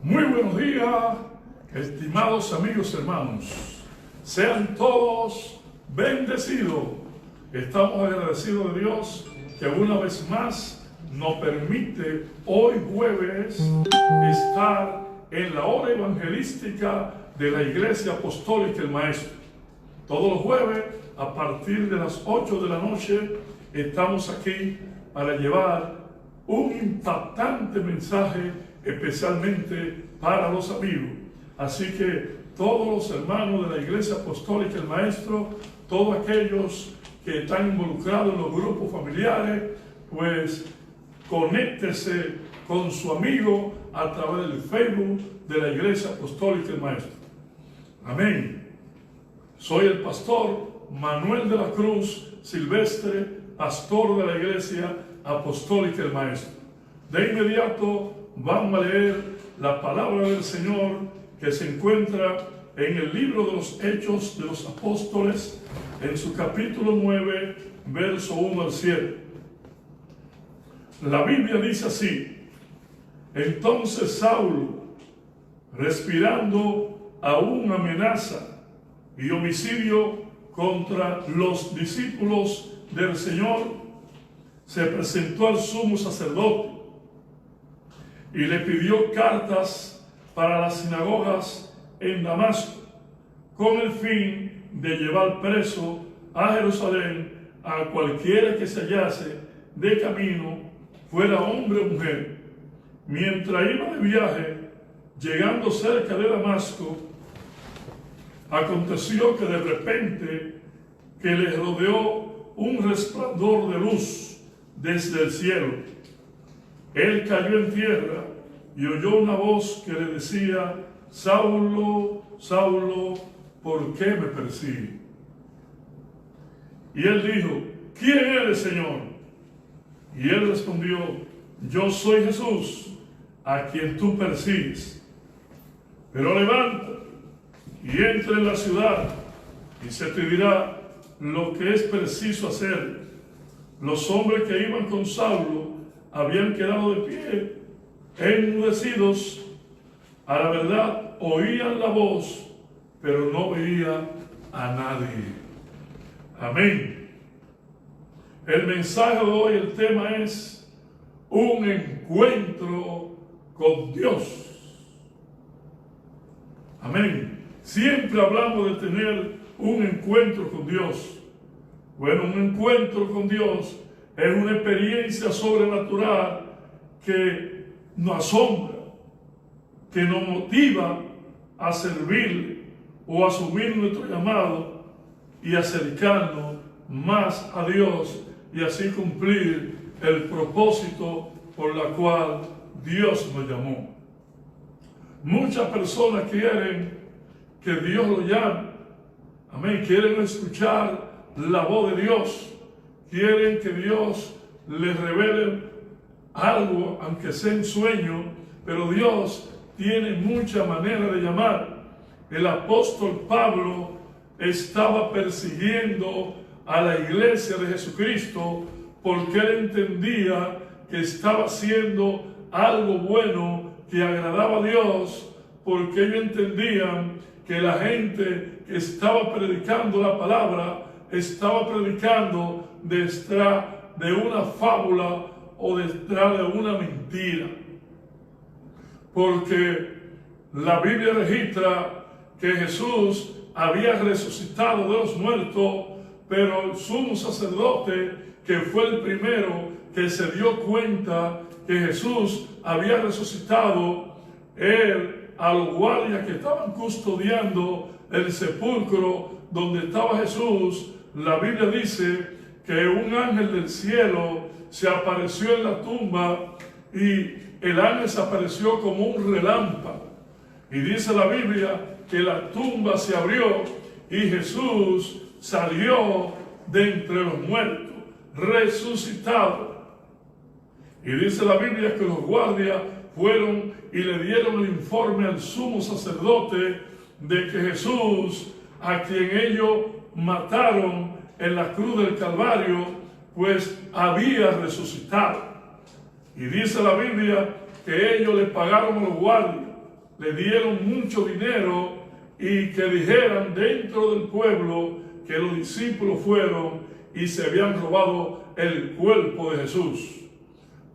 Muy buenos días, estimados amigos hermanos. Sean todos bendecidos. Estamos agradecidos de Dios que una vez más nos permite hoy jueves estar en la hora evangelística de la Iglesia Apostólica El Maestro. Todos los jueves a partir de las 8 de la noche estamos aquí para llevar un impactante mensaje especialmente para los amigos. Así que todos los hermanos de la Iglesia Apostólica El Maestro, todos aquellos que están involucrados en los grupos familiares, pues conéctese con su amigo a través del Facebook de la Iglesia Apostólica El Maestro. Amén. Soy el pastor Manuel de la Cruz Silvestre, pastor de la Iglesia Apostólica El Maestro. De inmediato vamos a leer la palabra del Señor que se encuentra en el libro de los Hechos de los Apóstoles, en su capítulo 9, verso 1 al 7. La Biblia dice así: entonces Saulo, respirando aún amenaza y homicidio contra los discípulos del Señor, se presentó al sumo sacerdote y le pidió cartas para las sinagogas en Damasco, con el fin de llevar preso a Jerusalén a cualquiera que se hallase de camino, fuera hombre o mujer. Mientras iba de viaje, llegando cerca de Damasco, aconteció que de repente que le rodeó un resplandor de luz desde el cielo. Él cayó en tierra y oyó una voz que le decía: Saulo, Saulo, ¿por qué me persigues? Y él dijo: ¿quién eres, Señor? Y él respondió: yo soy Jesús, a quien tú persigues. Pero levántate y entra en la ciudad, y se te dirá lo que es preciso hacer. Los hombres que iban con Saulo habían quedado de pie, enmudecidos. A la verdad, oían la voz, pero no veían a nadie. Amén. El mensaje de hoy, el tema es un encuentro con Dios. Amén. Siempre hablamos de tener un encuentro con Dios. Bueno, un encuentro con Dios es una experiencia sobrenatural que nos asombra, que nos motiva a servirle o a asumir nuestro llamado y acercarnos más a Dios y así cumplir el propósito por la cual Dios nos llamó. Muchas personas quieren que Dios los llame. Amén. Quieren escuchar la voz de Dios. Quieren que Dios les revele algo, aunque sea en sueño, pero Dios tiene muchas maneras de llamar. El apóstol Pablo estaba persiguiendo a la iglesia de Jesucristo porque él entendía que estaba haciendo algo bueno que agradaba a Dios, porque ellos entendían que la gente que estaba predicando la palabra estaba predicando detrás de una fábula o detrás de una mentira. Porque la Biblia registra que Jesús había resucitado de los muertos, pero el sumo sacerdote, que fue el primero que se dio cuenta que Jesús había resucitado, él, a los guardias que estaban custodiando el sepulcro donde estaba Jesús, la Biblia dice que un ángel del cielo se apareció en la tumba y el ángel se apareció como un relámpago. Y dice la Biblia que la tumba se abrió y Jesús salió de entre los muertos, resucitado. Y dice la Biblia que los guardias fueron y le dieron el informe al sumo sacerdote de que Jesús, a quien ellos mataron en la cruz del Calvario, pues había resucitado. Y dice la Biblia que ellos le pagaron a los guardias le dieron mucho dinero y que dijeran dentro del pueblo que los discípulos fueron y se habían robado el cuerpo de Jesús.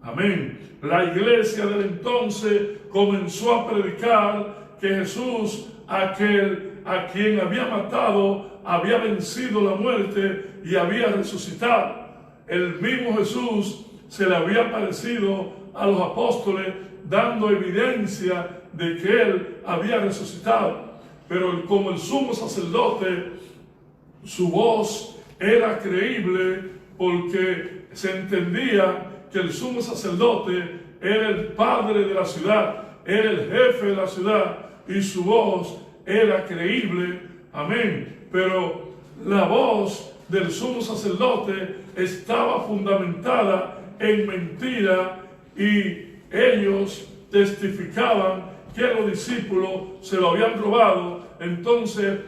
Amén. La iglesia del entonces comenzó a predicar que Jesús, aquel a quien había matado, había vencido la muerte y había resucitado. El mismo Jesús se le había aparecido a los apóstoles dando evidencia de que él había resucitado. Pero como el sumo sacerdote, su voz era creíble porque se entendía que el sumo sacerdote era el padre de la ciudad, era el jefe de la ciudad y su voz era creíble. Amén. Pero la voz del sumo sacerdote estaba fundamentada en mentira y ellos testificaban que los discípulos se lo habían robado. Entonces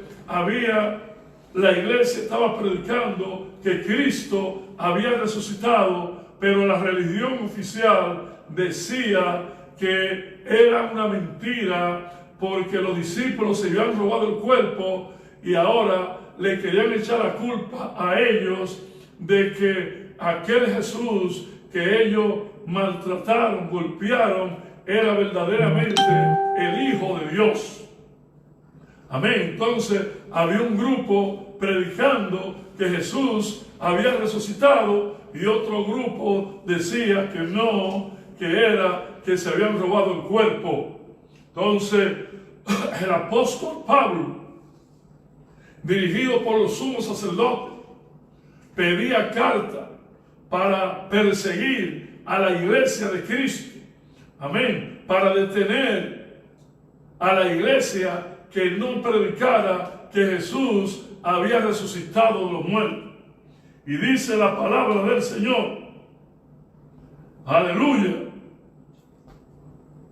la iglesia estaba predicando que Cristo había resucitado, pero la religión oficial decía que era una mentira porque los discípulos se habían robado el cuerpo y ahora le querían echar la culpa a ellos de que aquel Jesús que ellos maltrataron, golpearon, era verdaderamente el Hijo de Dios. Amén. Entonces había un grupo predicando que Jesús había resucitado y otro grupo decía que no, que se habían robado el cuerpo. Entonces el apóstol Pablo, dirigido por los sumos sacerdotes, pedía carta para perseguir a la iglesia de Cristo. Amén. Para detener a la iglesia que no predicara que Jesús había resucitado de los muertos. Y dice la palabra del Señor. Aleluya.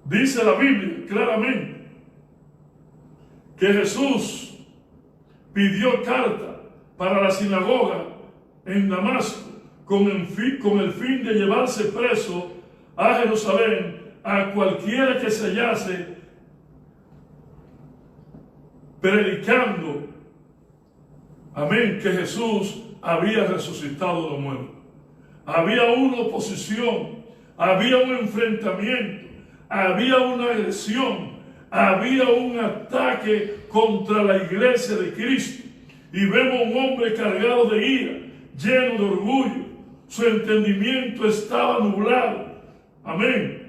Dice la Biblia claramente que Jesús pidió carta para la sinagoga en Damasco con el fin de llevarse preso a Jerusalén a cualquiera que se hallase predicando, amén, que Jesús había resucitado de los muertos. Había una oposición, había un enfrentamiento, había una agresión, había un ataque contra la iglesia de Cristo. Y vemos un hombre cargado de ira, lleno de orgullo. Su entendimiento estaba nublado. Amén.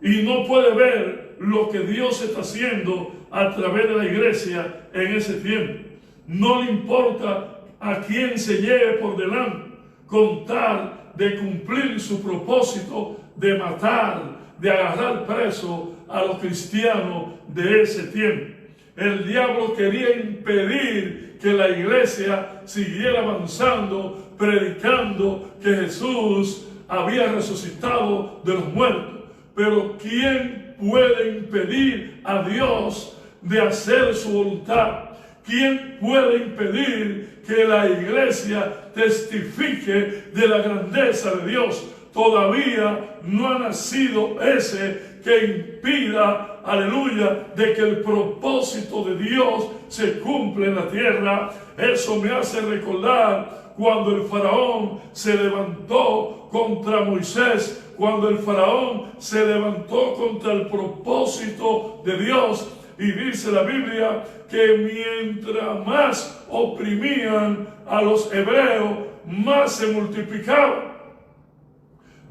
Y no puede ver lo que Dios está haciendo a través de la iglesia en ese tiempo. No le importa a quién se lleve por delante, con tal de cumplir su propósito de matar, de agarrar preso a los cristianos de ese tiempo. El diablo quería impedir que la iglesia siguiera avanzando, predicando que Jesús había resucitado de los muertos. Pero ¿quién puede impedir a Dios de hacer su voluntad? ¿Quién puede impedir que la iglesia testifique de la grandeza de Dios? Todavía no ha nacido ese que impida, aleluya, de que el propósito de Dios se cumpla en la tierra. Eso me hace recordar cuando el faraón se levantó contra Moisés, cuando el faraón se levantó contra el propósito de Dios. Y dice la Biblia que mientras más oprimían a los hebreos, más se multiplicaban.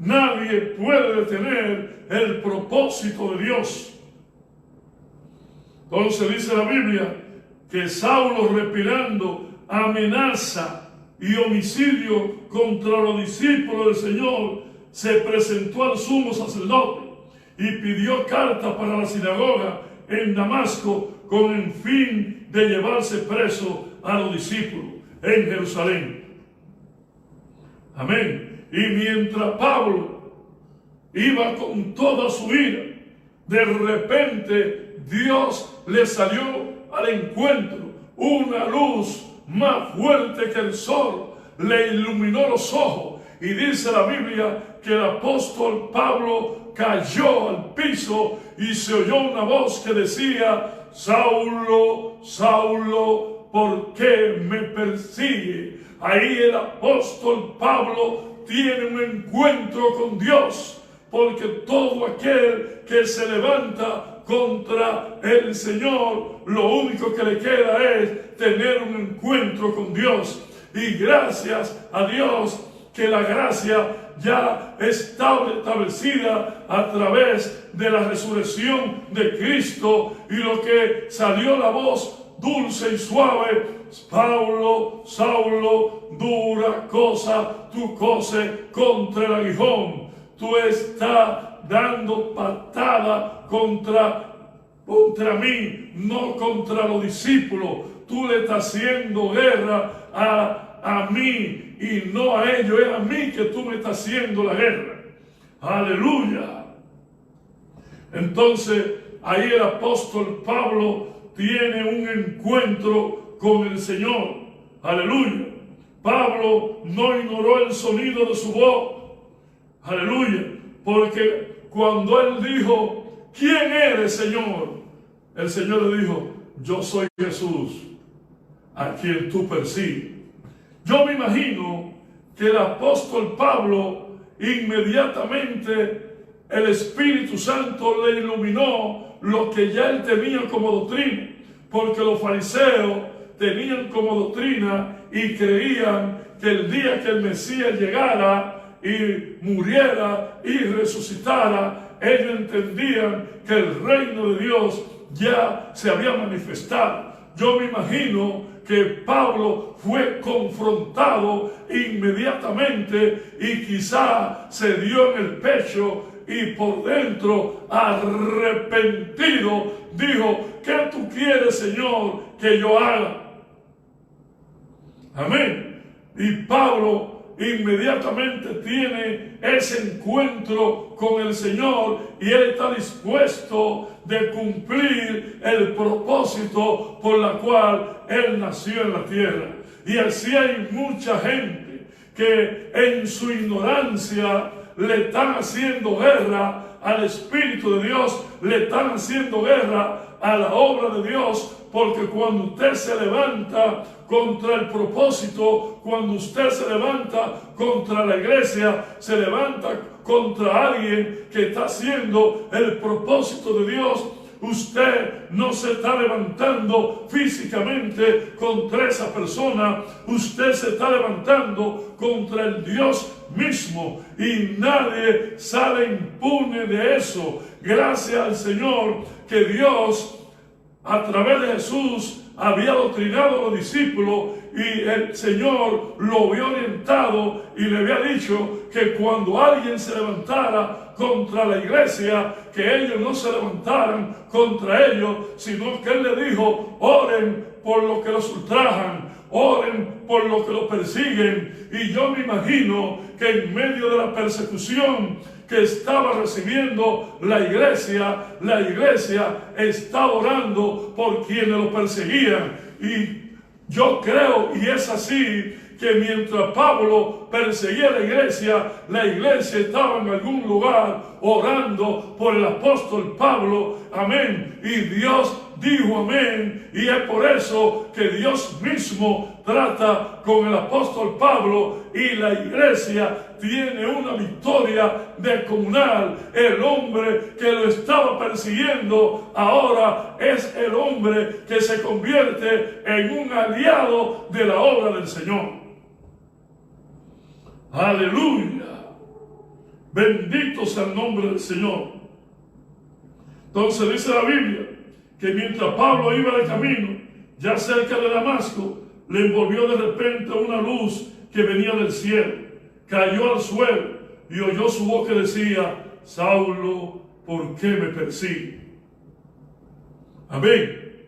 Nadie puede detener el propósito de Dios. Entonces dice la Biblia que Saulo, respirando amenaza y homicidio contra los discípulos del Señor, se presentó al sumo sacerdote y pidió carta para la sinagoga en Damasco con el fin de llevarse preso a los discípulos en Jerusalén. Amén. Y mientras Pablo iba con toda su ira, de repente Dios le salió al encuentro. Una luz más fuerte que el sol le iluminó los ojos. Y dice la Biblia que el apóstol Pablo cayó al piso y se oyó una voz que decía: Saulo, Saulo, ¿por qué me persigue? Ahí el apóstol Pablo tiene un encuentro con Dios, porque todo aquel que se levanta contra el Señor, lo único que le queda es tener un encuentro con Dios. Y gracias a Dios que la gracia ya está establecida a través de la resurrección de Cristo, y lo que salió la voz dulce y suave: Saulo, Saulo, dura cosa tú cose contra el aguijón. Tú estás dando patada contra mí, no contra los discípulos. Tú le estás haciendo guerra a mí y no a ellos. Es a mí que tú me estás haciendo la guerra. Aleluya. Entonces ahí el apóstol Pablo tiene un encuentro con el Señor. Aleluya. Pablo no ignoró el sonido de su voz. Aleluya. Porque cuando él dijo: ¿quién eres, Señor?, el Señor le dijo: yo soy Jesús, a quien tú persigues. Yo me imagino que el apóstol Pablo, inmediatamente el Espíritu Santo le iluminó lo que ya él tenía como doctrina, porque los fariseos tenían como doctrina y creían que el día que el Mesías llegara y muriera y resucitara, ellos entendían que el reino de Dios ya se había manifestado. Yo me imagino que Pablo fue confrontado inmediatamente y quizá se dio en el pecho, y por dentro, arrepentido, dijo: ¿qué tú quieres, Señor, que yo haga? Amén. Y Pablo inmediatamente tiene ese encuentro con el Señor, y él está dispuesto de cumplir el propósito por la cual él nació en la tierra. Y así hay mucha gente que en su ignorancia le están haciendo guerra al Espíritu de Dios, le están haciendo guerra a la obra de Dios, porque cuando usted se levanta contra el propósito, cuando usted se levanta contra la iglesia, se levanta contra alguien que está haciendo el propósito de Dios, usted no se está levantando físicamente contra esa persona, usted se está levantando contra el Dios mismo, y nadie sale impune de eso. Gracias al Señor que Dios, a través de Jesús, había doctrinado a los discípulos, y el Señor lo había orientado y le había dicho que cuando alguien se levantara contra la iglesia, que ellos no se levantaran contra ellos, sino que Él le dijo: oren por los que los ultrajan, oren por los que los persiguen. Y yo me imagino que en medio de la persecución que estaba recibiendo la iglesia estaba orando por quienes lo perseguían. Y yo creo, y es así, que mientras Pablo perseguía a la iglesia estaba en algún lugar orando por el apóstol Pablo. Amén. Y Dios dijo amén. Y es por eso que Dios mismo trata con el apóstol Pablo, y la iglesia tiene una victoria descomunal. El hombre que lo estaba persiguiendo ahora es el hombre que se convierte en un aliado de la obra del Señor. Aleluya. Bendito sea el nombre del Señor. Entonces dice la Biblia que mientras Pablo iba de camino, ya cerca de Damasco, le envolvió de repente una luz que venía del cielo. Cayó al suelo y oyó su voz que decía: Saulo, ¿por qué me persigue? Amén.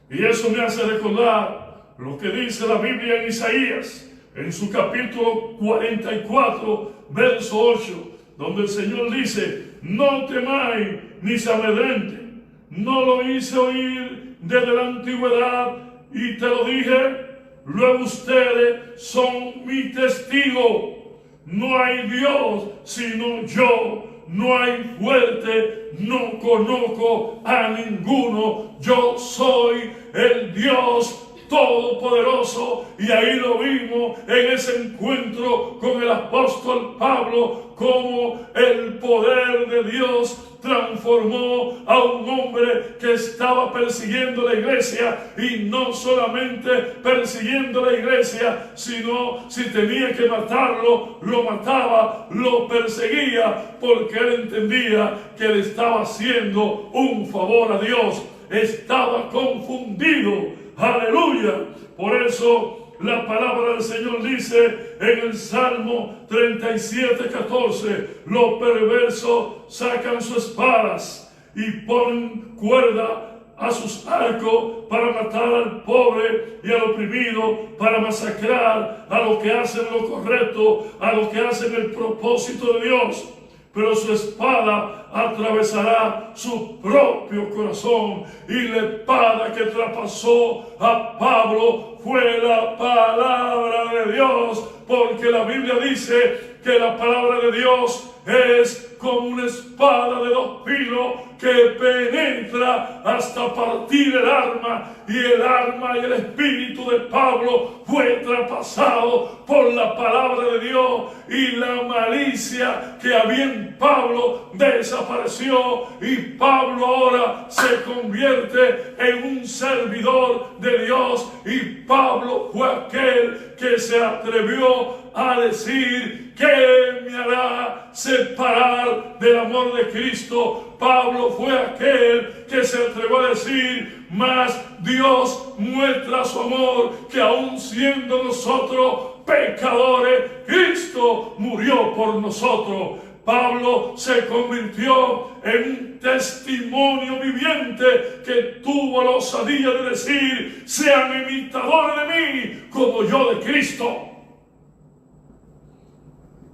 Y eso me hace recordar lo que dice la Biblia en Isaías, en su capítulo 44, verso 8, donde el Señor dice: no temáis ni se amedrenten, no lo hice oír desde la antigüedad y te lo dije. Luego ustedes son mi testigo. No hay Dios sino yo. no hay fuerte, no conozco a ninguno, yo soy el Dios Todopoderoso. Y ahí lo vimos en ese encuentro con el apóstol Pablo, como el poder de Dios transformó a un hombre que estaba persiguiendo la iglesia, y no solamente persiguiendo la iglesia, sino si tenía que matarlo, lo mataba, lo perseguía, porque él entendía que le estaba haciendo un favor a Dios. Estaba confundido. Aleluya. Por eso la palabra del Señor dice en el Salmo 37:14, los perversos sacan sus espadas y ponen cuerda a sus arcos para matar al pobre y al oprimido, para masacrar a los que hacen lo correcto, a los que hacen el propósito de Dios. Pero su espada atravesará su propio corazón, y la espada que traspasó a Pablo fue la palabra de Dios, porque la Biblia dice que la palabra de Dios es como una espada de dos filos que penetra hasta partir el alma, y el alma y el espíritu de Pablo fue traspasado por la palabra de Dios, y la malicia que había en Pablo desapareció, y Pablo ahora se convierte en un servidor de Dios. Y Pablo fue aquel que se atrevió a decir: ¿qué me hará separar del amor de Cristo? Pablo fue aquel que se atrevió a decir: mas Dios muestra su amor, que aun siendo nosotros pecadores, Cristo murió por nosotros. Pablo se convirtió en un testimonio viviente que tuvo la osadía de decir: sean imitadores de mí como yo de Cristo.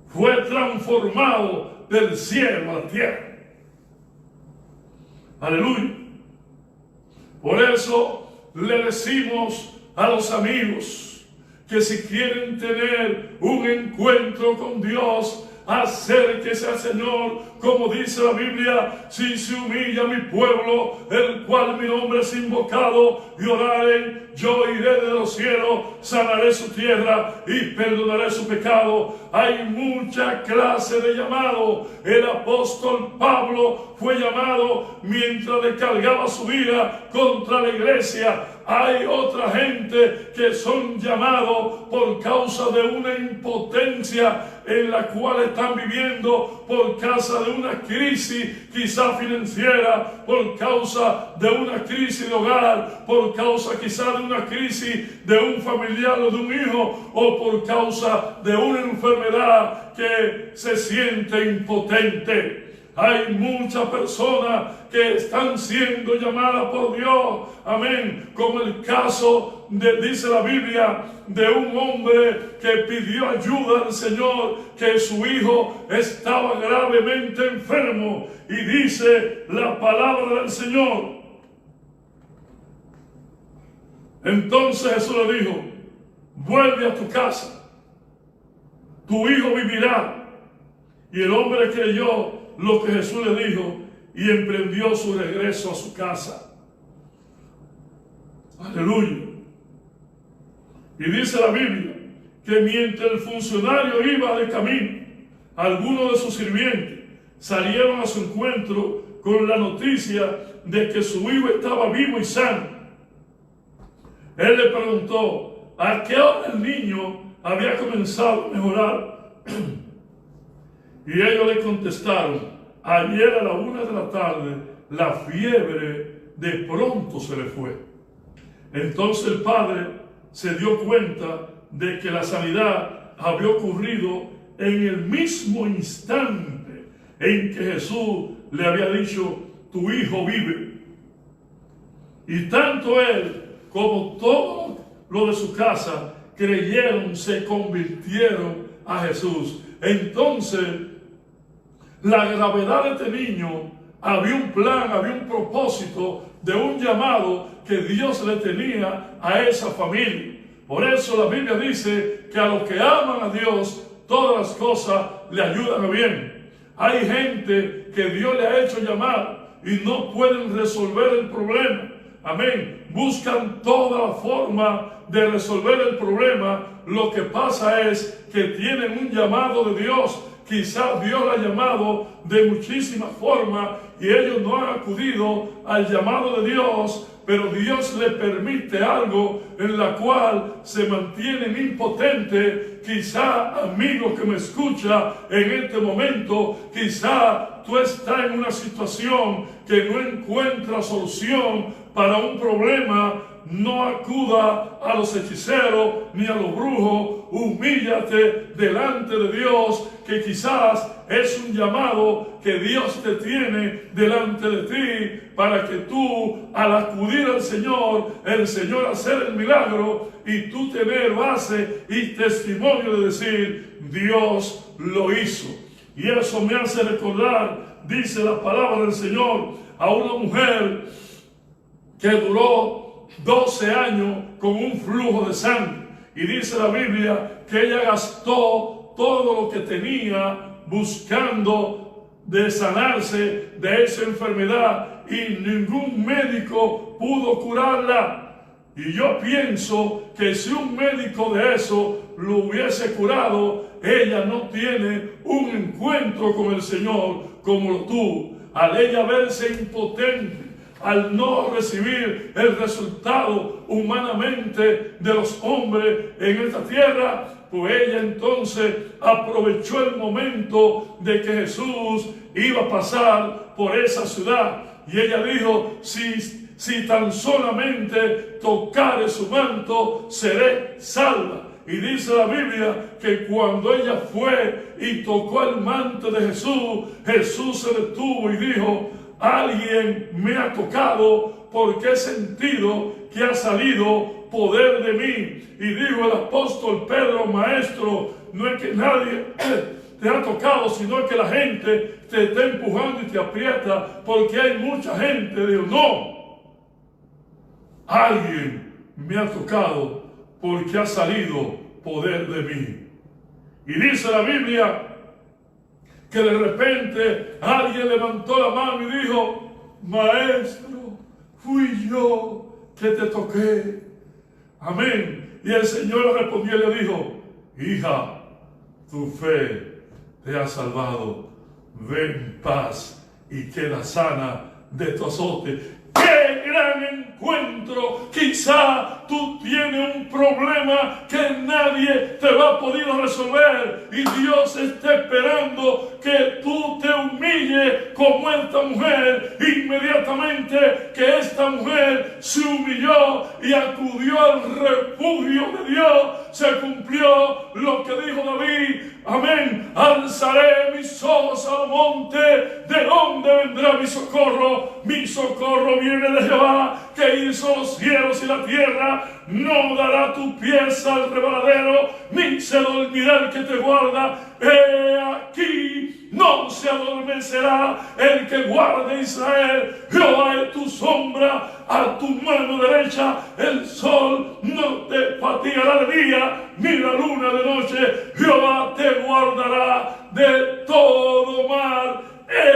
Fue transformado del cielo a la tierra. Aleluya. Por eso le decimos a los amigos que si quieren tener un encuentro con Dios, acérquese al Señor, como dice la Biblia: si se humilla mi pueblo, el cual mi nombre es invocado, y oraren, yo iré de los cielos, sanaré su tierra y perdonaré su pecado. Hay mucha clase de llamado. El apóstol Pablo fue llamado mientras descargaba su ira contra la iglesia. Hay otra gente que son llamados por causa de una impotencia en la cual están viviendo, por causa de una crisis quizá financiera, por causa de una crisis de hogar, por causa quizá de una crisis de un familiar o de un hijo, o por causa de una enfermedad que se siente impotente. Hay muchas personas que están siendo llamadas por Dios, amén, como el caso dice la Biblia, de un hombre que pidió ayuda al Señor, que su hijo estaba gravemente enfermo, y dice la palabra del Señor. Entonces Jesús le dijo: vuelve a tu casa, tu hijo vivirá. Y el hombre creyó lo que Jesús le dijo y emprendió su regreso a su casa. Aleluya. Y dice la Biblia que mientras el funcionario iba de camino, algunos de sus sirvientes salieron a su encuentro con la noticia de que su hijo estaba vivo y sano. Él le preguntó: ¿a qué hora el niño había comenzado a mejorar? Y ellos le contestaron: ayer a la 1 de la tarde la fiebre de pronto se le fue. Entonces el padre se dio cuenta de que la sanidad había ocurrido en el mismo instante en que Jesús le había dicho: tu hijo vive. Y tanto él como todos los de su casa creyeron, se convirtieron a Jesús. Entonces, la gravedad de este niño, había un plan, había un propósito de un llamado que Dios le tenía a esa familia. Por eso la Biblia dice que a los que aman a Dios, todas las cosas le ayudan a bien. Hay gente que Dios le ha hecho llamar y no pueden resolver el problema. Amén. Buscan toda la forma de resolver el problema. Lo que pasa es que tienen un llamado de Dios. Quizás Dios la ha llamado de muchísimas formas y ellos no han acudido al llamado de Dios, pero Dios le permite algo en la cual se mantienen impotentes. Quizá, amigo que me escucha en este momento, quizá tú estás en una situación que no encuentra solución para un problema. No acuda a los hechiceros ni a los brujos. Humíllate delante de Dios, que quizás es un llamado que Dios te tiene delante de ti, para que tú, al acudir al Señor, el Señor hacer el milagro y tú tener base y testimonio de decir, Dios lo hizo. Y eso me hace recordar, dice la palabra del Señor, a una mujer que duró 12 años con un flujo de sangre. Y dice la Biblia que ella gastó todo lo que tenía buscando de sanarse de esa enfermedad y ningún médico pudo curarla. Y yo pienso que si un médico de eso lo hubiese curado, ella no tiene un encuentro con el Señor como tú. Al ella verse impotente, al no recibir el resultado humanamente de los hombres en esta tierra, pues ella entonces aprovechó el momento de que Jesús iba a pasar por esa ciudad. Y ella dijo, si tan solamente tocare su manto, seré salva. Y dice la Biblia que cuando ella fue y tocó el manto de Jesús, Jesús se detuvo y dijo, alguien me ha tocado porque he sentido que ha salido poder de mí. Y dijo el apóstol Pedro, maestro, no es que nadie te ha tocado, sino que la gente te está empujando y te aprieta porque hay mucha gente. Dijo, no, alguien me ha tocado porque ha salido poder de mí. Y dice la Biblia que de repente alguien levantó la mano y dijo, maestro, fui yo que te toqué. Amén. Y el Señor le respondió y le dijo, hija, tu fe te ha salvado. Ven en paz y queda sana de tu azote. ¡Qué gran encuentro! Quizá tú tienes un problema que nadie te va a poder resolver y Dios está esperando que tú te humilles como esta mujer. Inmediatamente que esta mujer se humilló y acudió al refugio de Dios, se cumplió lo que dijo David. Amén. Alzaré mis ojos al monte, ¿de dónde vendrá mi socorro? Mi socorro viene de Jehová, que hizo los cielos y la tierra. No dará tu pies al resbaladero, ni se dormirá el que te guarda. He aquí, no se adormecerá el que guarde Israel. Jehová es tu sombra a tu mano derecha. El sol no te fatigará de día, ni la luna de noche. Jehová te guardará de todo mal.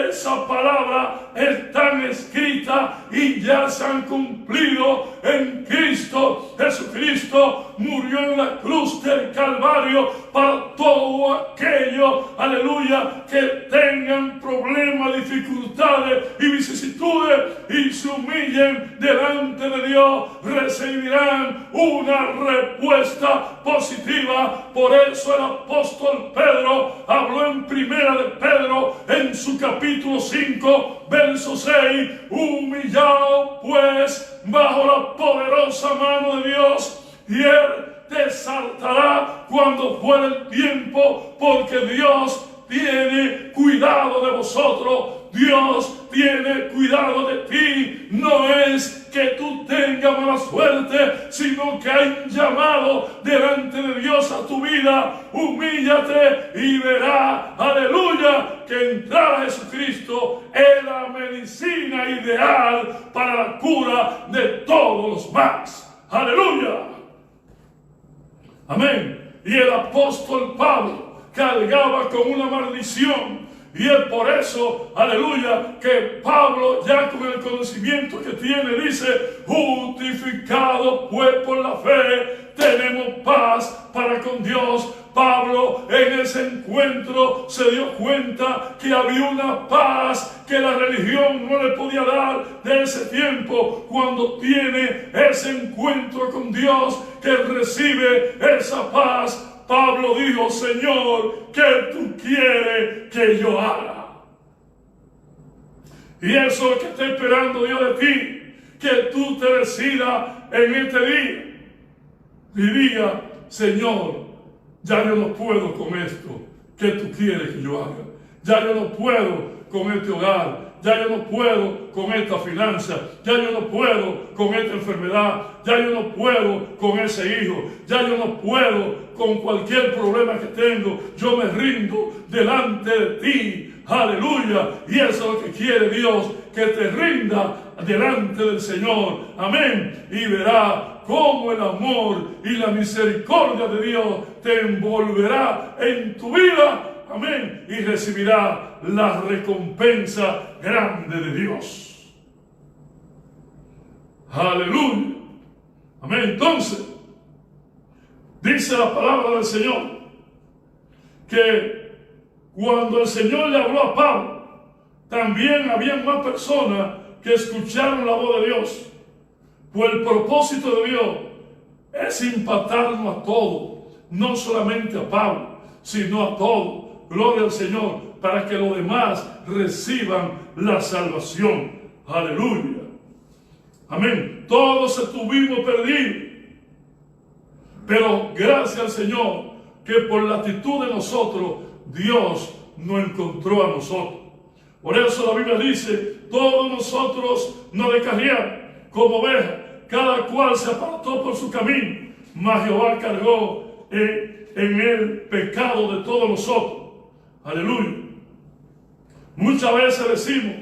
Esa palabra está escrita y ya se han cumplido en Cristo. Jesucristo murió en la cruz del Calvario para todo aquello, aleluya, que tengan problemas, dificultades y vicisitudes y se humillen delante de Dios, recibirán una respuesta positiva. Por eso el apóstol Pedro habló en Primera de Pedro, en su capítulo 5, verso 6, humillado pues bajo la poderosa mano de Dios, y Él te exaltará cuando fuere el tiempo, porque Dios tiene cuidado de vosotros. Dios tiene cuidado de ti. No es que tú tengas mala suerte, sino que hay un llamado delante de Dios a tu vida. Humíllate y verá, aleluya, que entrar a Jesucristo es la medicina ideal para la cura de todos los males. Aleluya. Amén. Y el apóstol Pablo cargaba con una maldición Y es por eso, aleluya, que Pablo, ya con el conocimiento que tiene, dice: justificado pues por la fe, tenemos paz para con Dios. Pablo en ese encuentro se dio cuenta que había una paz que la religión no le podía dar de ese tiempo. Cuando tiene ese encuentro con Dios, que recibe esa paz, Pablo dijo: Señor, ¿qué tú quieres que yo haga? Y eso es lo que está esperando Dios de ti, que tú te decidas en este día y diga: Señor, ya yo no puedo con esto que tú quieres que yo haga. Ya yo no puedo con este hogar. Ya yo no puedo con esta finanza. Ya yo no puedo con esta enfermedad. Ya yo no puedo con ese hijo. Ya yo no puedo con cualquier problema que tengo. Yo me rindo delante de ti. Aleluya. Y eso es lo que quiere Dios, que te rinda delante del Señor. Amén. Y verá cómo el amor y la misericordia de Dios te envolverá en tu vida. Amén. Y recibirá la recompensa grande de Dios. Aleluya. Amén. Entonces, dice la palabra del Señor que cuando el Señor le habló a Pablo, también había más personas que escucharon la voz de Dios. Pues el propósito de Dios es impactarnos a todos, no solamente a Pablo, sino a todos. Gloria al Señor, para que los demás reciban la salvación. Aleluya. Amén. Todos estuvimos perdidos, pero gracias al Señor que por la actitud de nosotros, Dios nos encontró a nosotros. Por eso la Biblia dice: todos nosotros nos descarriamos como ovejas, cada cual se apartó por su camino, mas Jehová cargó en el pecado de todos nosotros. Aleluya. Muchas veces decimos: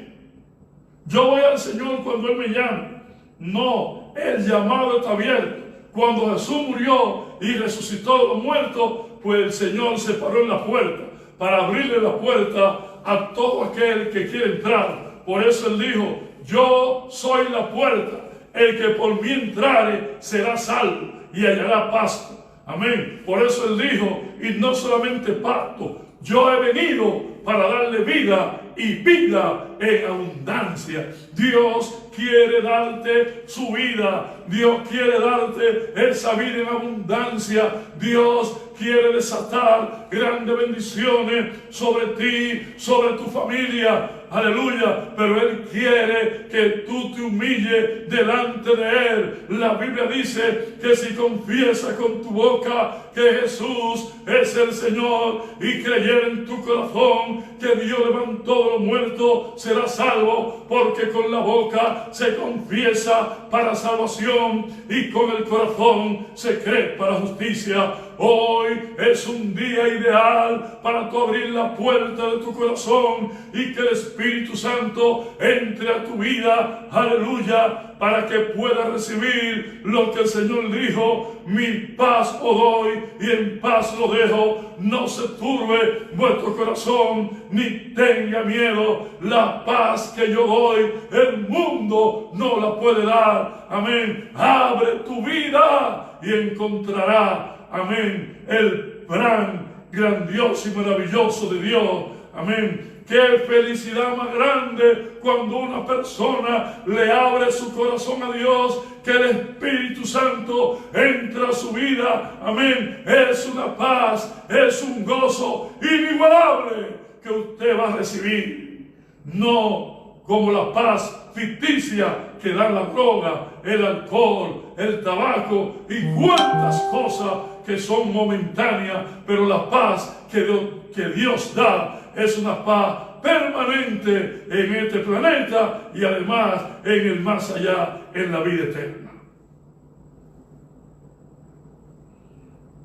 yo voy al Señor cuando Él me llama. No, el llamado está abierto. Cuando Jesús murió y resucitó de los muertos, pues el Señor se paró en la puerta para abrirle la puerta a todo aquel que quiere entrar. Por eso Él dijo: yo soy la puerta. El que por mí entrare será salvo y hallará pasto. Amén. Por eso Él dijo: y no solamente pasto, yo he venido para darle vida y vida en abundancia. Dios quiere darte su vida. Dios quiere darte esa vida en abundancia. Dios quiere desatar grandes bendiciones sobre ti, sobre tu familia. Aleluya. Pero Él quiere que tú te humilles delante de Él. La Biblia dice que si confiesas con tu boca que Jesús es el Señor y creyer en tu corazón que Dios levantó de los muertos, serás salvo, porque con la boca se confiesa para salvación y con el corazón se cree para justicia. Hoy es un día ideal para tú abrir la puerta de tu corazón y que el Espíritu Santo entre a tu vida, aleluya, para que puedas recibir lo que el Señor dijo: mi paz os doy y en paz lo dejo. No se turbe vuestro corazón ni tenga miedo. La paz que yo doy, el mundo no la puede dar. Amén. Abre tu vida y encontrará, amén, el plan grandioso y maravilloso de Dios. Amén. Qué felicidad más grande cuando una persona le abre su corazón a Dios, que el Espíritu Santo entra a su vida. Amén. Es una paz, es un gozo inigualable que usted va a recibir. No como la paz ficticia que da la droga, el alcohol, el tabaco y cuantas cosas que son momentáneas, pero la paz que Dios da es una paz permanente en este planeta y además en el más allá, en la vida eterna.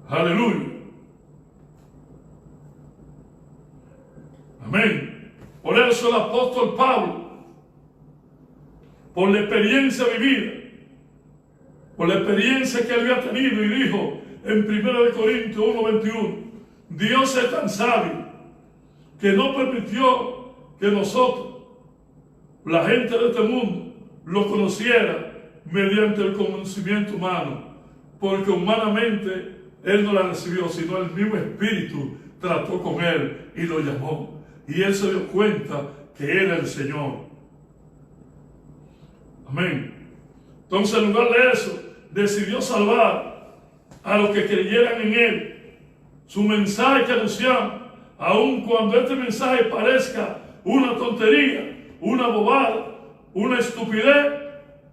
Aleluya. Amén. Por eso el apóstol Pablo, por la experiencia vivida, por la experiencia que había tenido, y dijo en 1 Corintios 1:21, Dios es tan sabio que no permitió que nosotros, la gente de este mundo, lo conociera mediante el conocimiento humano, porque humanamente él no la recibió, sino el mismo Espíritu trató con él y lo llamó, y él se dio cuenta que era el Señor. Amén. Entonces, en lugar de eso, decidió salvar a los que creyeran en él. Su mensaje que anunciamos, aun cuando este mensaje parezca una tontería, una bobada, una estupidez,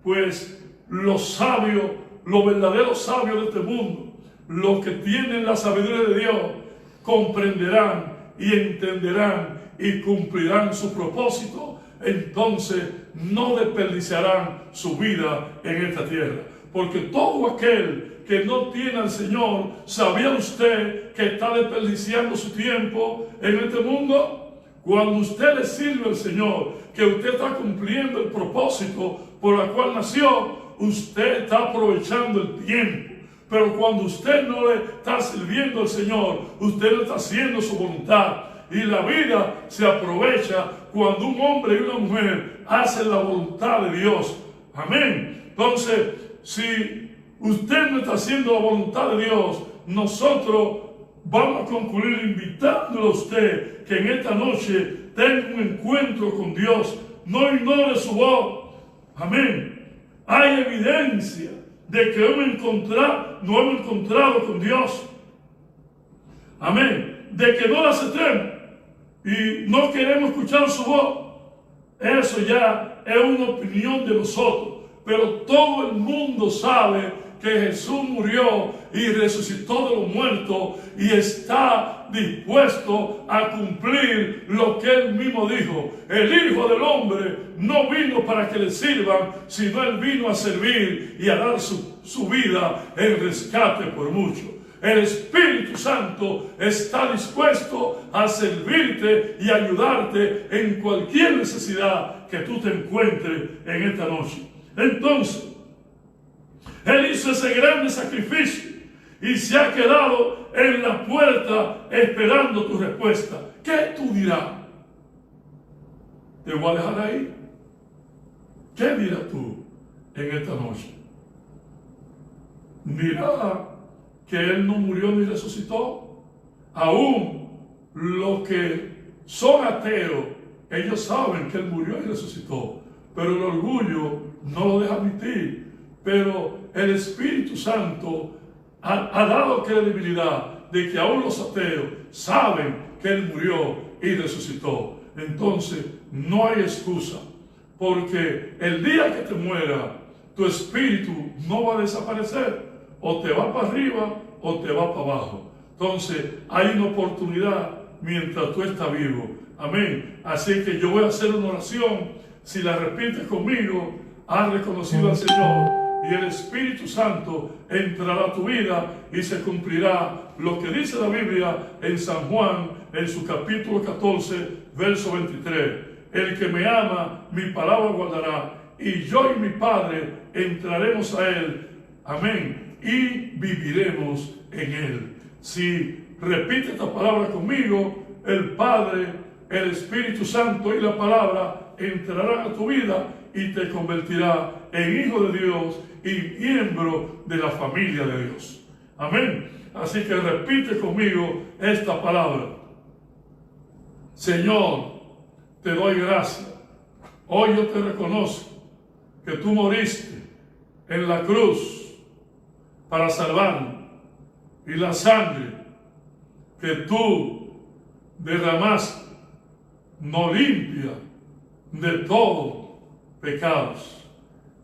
pues los sabios, los verdaderos sabios de este mundo, los que tienen la sabiduría de Dios, comprenderán y entenderán y cumplirán su propósito. Entonces no desperdiciarán su vida en esta tierra, porque todo aquel que no tiene al Señor, ¿sabía usted que está desperdiciando su tiempo en este mundo? Cuando usted le sirve al Señor, que usted está cumpliendo el propósito por el cual nació, usted está aprovechando el tiempo. Pero cuando usted no le está sirviendo al Señor, usted no está haciendo su voluntad. Y la vida se aprovecha cuando un hombre y una mujer hacen la voluntad de Dios. Amén. Entonces, si usted no está haciendo la voluntad de Dios, nosotros vamos a concluir invitándole a usted que en esta noche tenga un encuentro con Dios. No ignore su voz. Amén. Hay evidencia de que no hemos encontrado con Dios. Amén. De que no la aceptemos y no queremos escuchar su voz. Eso ya es una opinión de nosotros. Pero todo el mundo sabe que Jesús murió y resucitó de los muertos y está dispuesto a cumplir lo que él mismo dijo. El Hijo del Hombre no vino para que le sirvan, sino él vino a servir y a dar su vida en rescate por muchos. El Espíritu Santo está dispuesto a servirte y ayudarte en cualquier necesidad que tú te encuentres en esta noche. Entonces, él hizo ese grande sacrificio y se ha quedado en la puerta esperando tu respuesta. ¿Qué tú dirás? ¿Te voy a dejar ahí? ¿Qué dirás tú en esta noche? ¿Dirá que él no murió ni resucitó? Aún los que son ateos, ellos saben que él murió y resucitó, pero el orgullo no lo deja admitir. Pero el Espíritu Santo ha dado credibilidad de que aún los ateos saben que él murió y resucitó. Entonces no hay excusa, porque el día que te muera, tu espíritu no va a desaparecer. O te va para arriba o te va para abajo. Entonces hay una oportunidad mientras tú estás vivo. Amén. Así que yo voy a hacer una oración. Si la repites conmigo, has reconocido al Señor y el Espíritu Santo entrará a tu vida y se cumplirá lo que dice la Biblia en San Juan, en su capítulo 14, verso 23. El que me ama, mi palabra guardará, y yo y mi Padre entraremos a él. Amén. Y viviremos en él. Si repite esta palabra conmigo, el Padre, el Espíritu Santo y la palabra entrarán a tu vida y te convertirá en hijo de Dios y miembro de la familia de Dios. Amén. Así que repite conmigo esta palabra. Señor, te doy gracias. Hoy yo te reconozco que tú moriste en la cruz para salvarnos, y la sangre que tú derramaste nos limpia de todos pecados.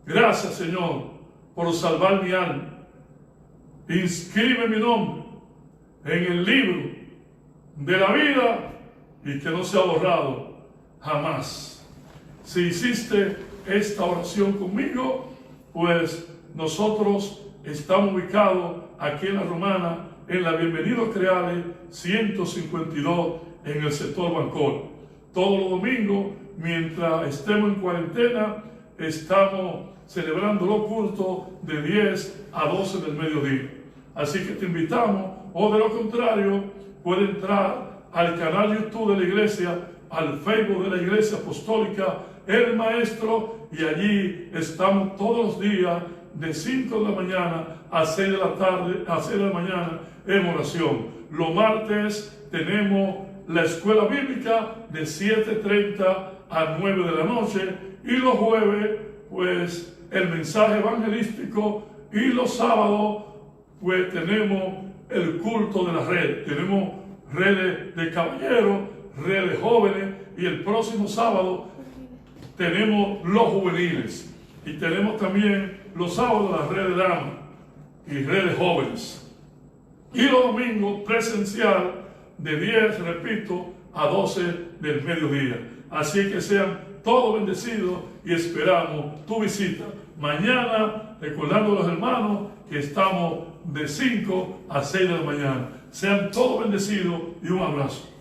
Gracias, Señor, por salvar mi alma. Inscribe mi nombre en el libro de la vida y que no sea borrado jamás. Si hiciste esta oración conmigo, pues nosotros estamos ubicados aquí en La Romana, en la Bienvenido Creales 152, en el sector Bancor. Todos los domingos, mientras estemos en cuarentena, estamos celebrando los cultos de 10 a 12 del mediodía. Así que te invitamos, o de lo contrario, puede entrar al canal YouTube de la iglesia, al Facebook de la Iglesia Apostólica El Maestro, y allí estamos todos los días de 5 de la mañana a 6 de la tarde, a 6 de la mañana en oración. Los martes tenemos la escuela bíblica de 7:30 a 9 de la noche, y los jueves pues el mensaje evangelístico, y los sábados pues tenemos el culto de la red. Tenemos redes de caballeros, redes de jóvenes, y el próximo sábado tenemos los juveniles, y tenemos también los sábados las redes de damas y redes jóvenes, y los domingos presencial de 10, repito, a 12 del mediodía. Así que sean todos bendecidos y esperamos tu visita mañana, recordando a los hermanos que estamos de 5 a 6 de la mañana. Sean todos bendecidos y un abrazo.